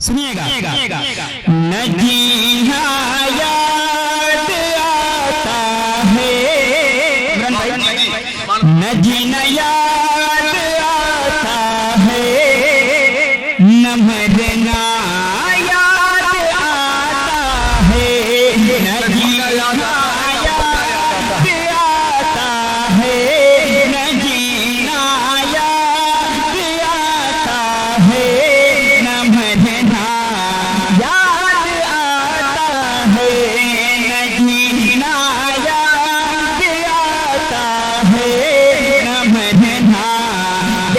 सुनिएगा। नजीहा याद आता है, नजीना याद आता है, नमरना याद आता है, नजीना याद आता है, नजीना याद आता है, नमरना याद आता है, नजीना याद आता है, नमरना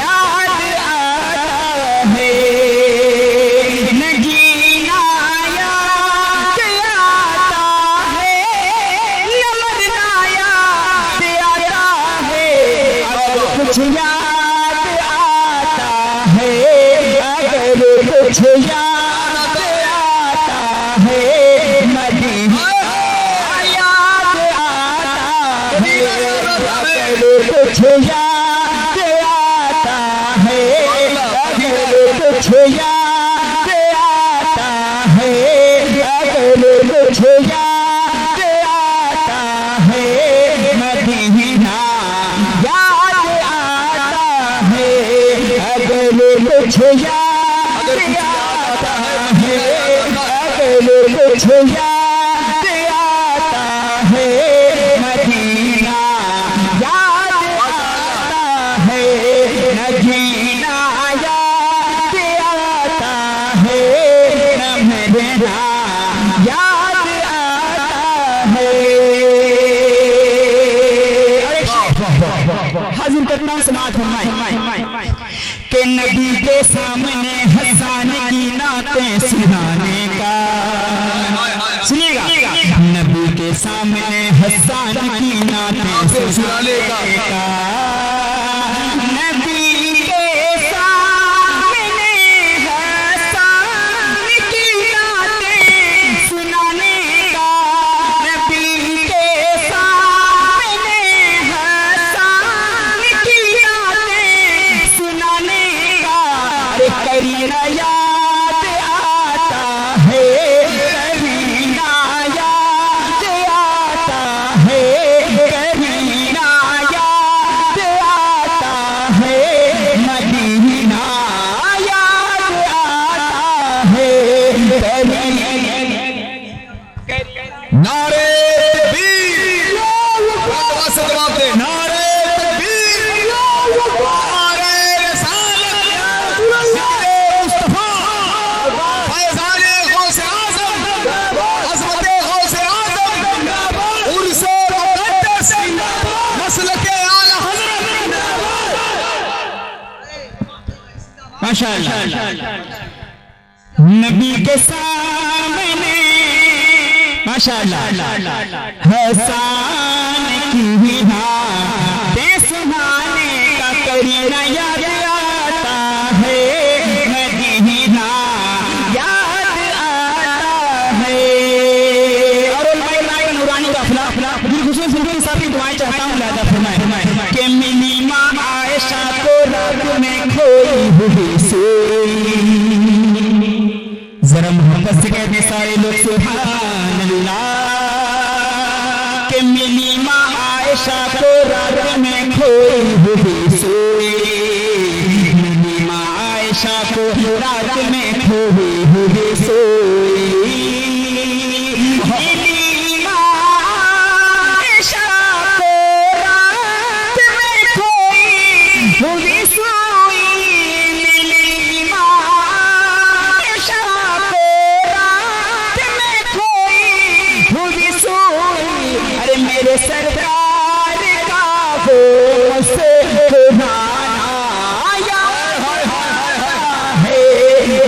याद आता है, नजीना याद आता है, नमरना याद आता है, अगर कुछ याद आता है, अगर कुछ याद आता है, मदीना याद आता है, अगर कुछ याद आता है, अगर कुछ याद आता है, अगर कुछ याद आता है, मदीना याद आता है, अगर कुछ याद आता है, अगर कुछ याद आता है, मदीना याद आता है, नजीना याद आता है, नमरना याद आता है। हाजिर करना समाज फरमाए कि नबी के सामने हसन की नातें सुनाने का, सुनिएगा, नबी के सामने हसन की नातें सुनाने का, नबी के सामने हसन की नातें सुनाने का, नबी के सामने हसन की नातें सुनाने का, अरे करीना याद आता है, करीना याद आता है, करीना याद आता है, मदीना याद आता है, नारे तकबीर, आवाज़ से जवाब दे, नारे तकबीर, नारे रिसालत, जिक्रे मुस्तफा, फैज़ाने गौसे आज़म, अज़मते गौसे आज़म, उर्से मुक़द्दस, मसलके आला हज़रत, माशाअल्लाह। नबी के सामने माशाअल्लाह हसन की बातें सुनाने का, करीना याद आता है, मदीना याद आता है। और नूरानी काफिला दिलखुशी सुनकर साथी दुआएं चाहता हूँ, लादा फरमाए कि मिली माँ आयशा को रात में खोई हुई सोई, जरा मोहब्बत से कहते सारे लोग सुभान अल्लाह, कि मिली माँ आयशा को रात में खोई हुई सोई, मिली माँ आयशा को रात में खोई हुई सोई, मिली माँ आयशा को रात में खोई हुई सोई, मिली माँ आयशा को रात में खोई हुई सोई, अरे मेरे सरकार का वो मुझसे पुराना याद है,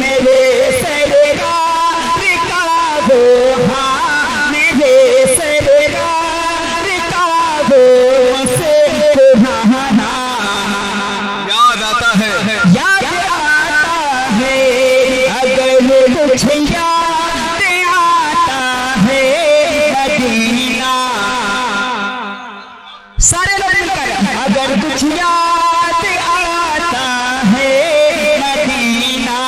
मेरे सरकार का वो, हाँ मेरे सरकार का वो मुझसे पुराना याद आता है, याद आता है, अगर कुछ याद आता है, मदीना सारे लोग मिलकर, अगर कुछ याद आता है, मदीना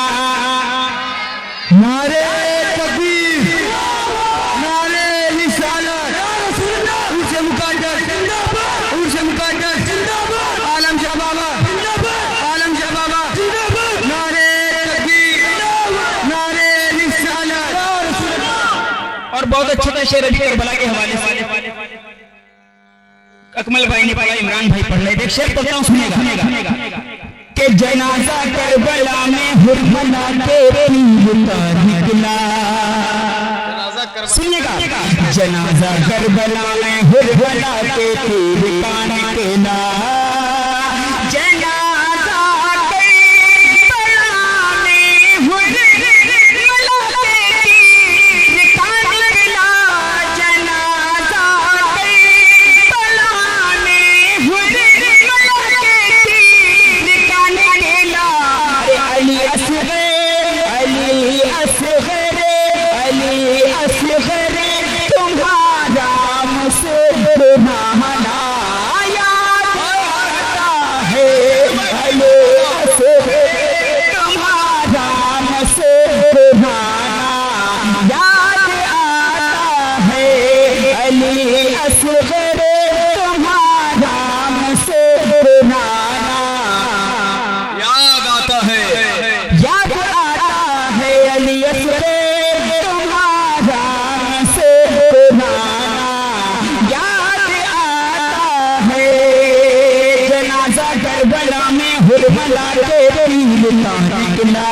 बहुत अच्छे से शेर अभी करबला के हवाले से अकमल भाई ने पढ़ा, इमरान भाई पढ़ ले। देख शेर पढ़ता हूं, सुनेगा कि जनाजा करबला में हुरमला के तीर का निकला। सुनिएगा, जनाजा करबला में हुरमला के तीर का निकला। जनाजा करबला में हुरमला के तीर का निकला।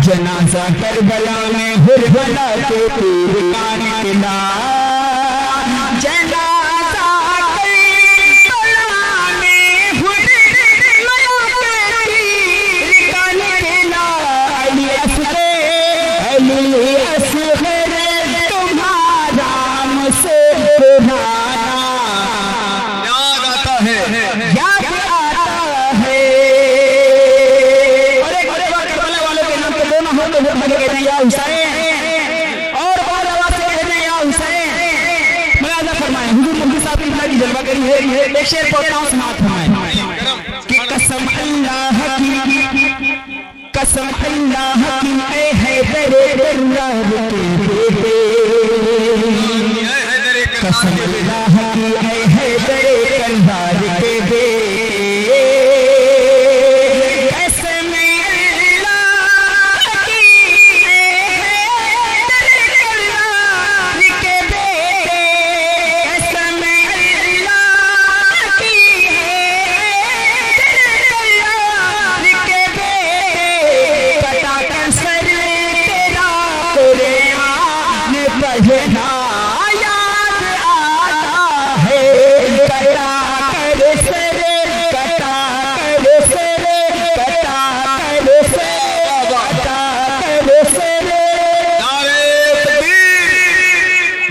जनाजा करबला में हुरमला के तीर का निकला। अली असग़र तुम्हारा मुझसे पुराना याद आता है, याद आता है। या हुसैन और बहुत आवाज से कहते हैं या हुसैन। मुलाज़ा फरमाएं, हुजूर मुफ्ती साहब की इतना जलवा करी है। एक शेर पढ़ता हूं, समाअत फरमाएं कि कसम अल्लाह की, कसम अल्लाह की ऐ हैदर अल्लाह के बेटे, कसम अल्लाह की ऐ हैदर अल्लाह के बेटे।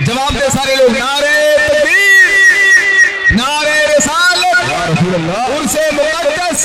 जवाब दे सारे लोग, नारे तकबीर, नारे रिसालत, उनसे मुक़द्दस